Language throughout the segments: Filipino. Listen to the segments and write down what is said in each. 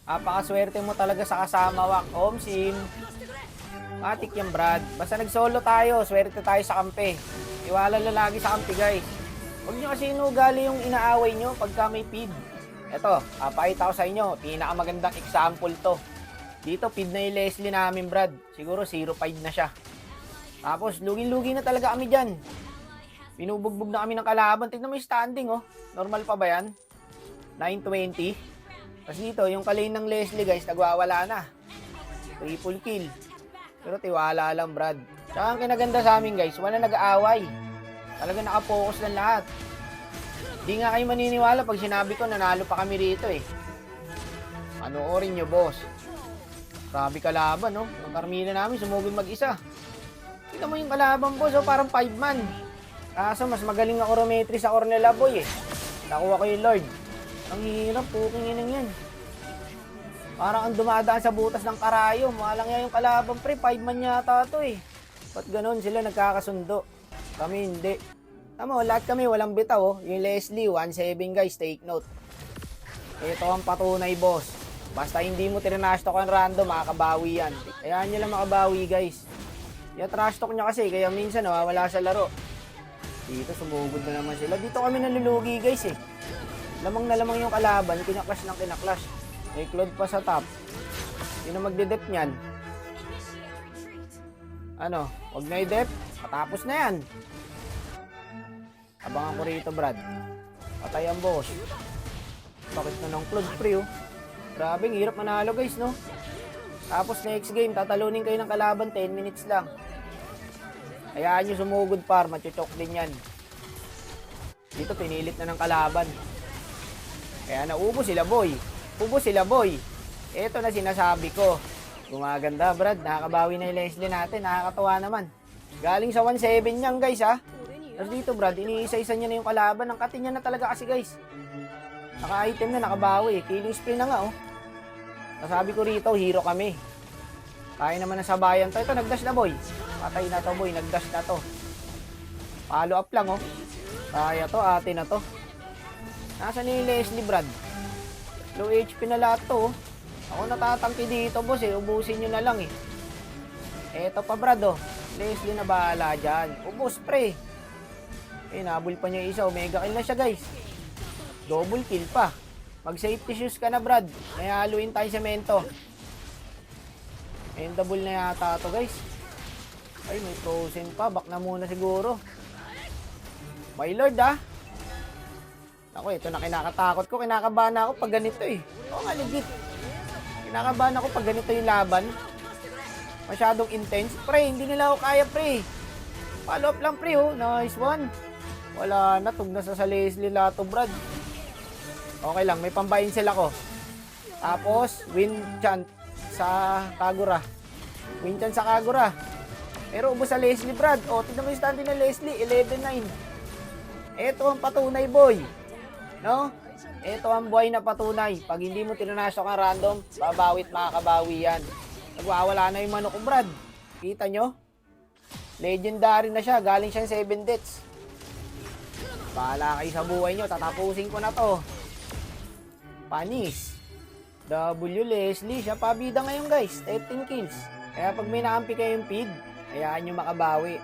Apakaswerte mo talaga sa kasama, Wak. Omsim. Matik yan, Brad. Basta nag-solo tayo, swerte tayo sa kampe. Iwala lang lagi sa kampe, guys. Huwag nyo kasi inugali yung inaaway nyo pagka may feed. Eto, pakita ko sa inyo, pinakamagandang example to. Dito, feed na yung Leslie namin, Brad. Siguro 0.5 na siya. Tapos, lugi-lugi na talaga kami dyan. Pinubugbog na kami ng kalaban. Tignan mo yung standing, oh. Normal pa ba yan? 920. Tapos dito, yung kalane ng Leslie, guys, nagwawala na. Triple kill. Pero tiwala lang, Brad. Tsaka ang kinaganda sa amin, guys, wala nag-aaway. Talaga nakapokus lang lahat. Di nga kayo maniniwala pag sinabi ko nanalo pa kami rito eh. Panoorin nyo, boss. Grabe kalaban, no? Ang Carmina namin, sumugod mag-isa. Tignan mo yung kalaban, boss, oh, parang 5 man. Kaso, mas magaling na orometry sa Cornela Boy eh. Nakuha ko yung Lord. Ang hirap, puking inang yan. Parang ang dumadaan sa butas ng karayo. Mukha lang yan yung kalaban, pre. 5 man yata to eh. Ba't ganun sila nagkakasundo? Kami hindi. Tama, lahat kami walang bitaw. Oh. Yung Leslie, 1-7 guys, take note. Ito ang patunay, boss. Basta hindi mo trinash talk ang random, makakabawi yan. Kaya nyo lang makabawi, guys. Yung trash talk nyo kasi, kaya minsan nawawala sa laro. Dito, sumugod na naman sila. Dito kami nalulugi, guys eh. Lamang na lamang yung kalaban, kinaklash ng kinaklash. May Claude pa sa top. Sino magde-dep niyan? Ano? Huwag na i-dep. Patapos na yan. Abangan ko rito, Brad. Patay ang boss. Bakit na ng Claude, pre, oh. Grabe, hirap manalo, guys, no? Tapos next game, tatalunin kayo ng kalaban, 10 minutes lang. Hayaan nyo sumugod, par. Machuchok din yan. Dito, pinilit na ng kalaban. Kaya naubo sila, boy. Ubo sila, boy. Ito na sinasabi ko. Gumaganda, Brad. Nakakabawi na yung Leslie natin. Nakakatawa naman. Galing sa 1-7 niyan, guys, ha. Tapos dito, Brad, iniisa-isa niya na yung kalaban. Ang katin niya na talaga kasi, guys. Naka-item na, nakabawi. Killing spree na nga, oh. Nasabi ko rito, hero kami. Tayo naman na sabayan to. Ito, nagdash na, boy. Patay na to, boy. Nagdash na to. Follow up lang, oh. Kaya to, ate na to. Nasaan ni Leslie, Brad? Low HP na lahat to, oh. Ako natatangki dito, boss, eh. Ubusin nyo na lang, eh. Eto pa, Brad, oh. Leslie na bahala dyan. Ubus, pre. Eh, nabul pa niya isa. Omega kill na siya, guys. Double kill pa. Mag-safety shoes ka na, Brad. May haluin tayo semento. Endable na yata to, guys. Ay, may frozen pa. Back na muna siguro. My lord, ah. Ako, ito na kinakatakot ko. Kinakabahan ako pag ganito, eh. Oo nga, legit. Kinakabahan ako pag ganito yung laban. Masyadong intense. Pre, hindi nila ako kaya, pre. Follow up lang, pre, oh. Nice one. Wala na. Tug na sa Leslie lato, Brad. Okay lang, may pambayin sila ko. Tapos, win chant sa Kagura. Win chant sa Kagura. Pero ubos sa Leslie, Brad. O, tignan mo yung standing na Leslie. 11-9. Ito ang patunay, boy. No? Ito ang buhay na patunay. Pag hindi mo tinanasok ang random, babawit makakabawi yan. Nagwawala na yung manok ko, Brad. Kita nyo? Legendary na siya. Galing siyang 7 deaths. Bahala kayo sa buhay nyo. Tatapusin ko na to. Panis. W Leslie. Siya pabida ngayon, guys. 13 kills. Kaya pag may nakampi kayong feed, hayaan nyo makabawi.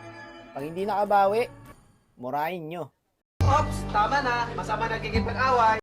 Pag hindi nakabawi, murahin nyo. Ops, tama na. Masama nagiging pag-away.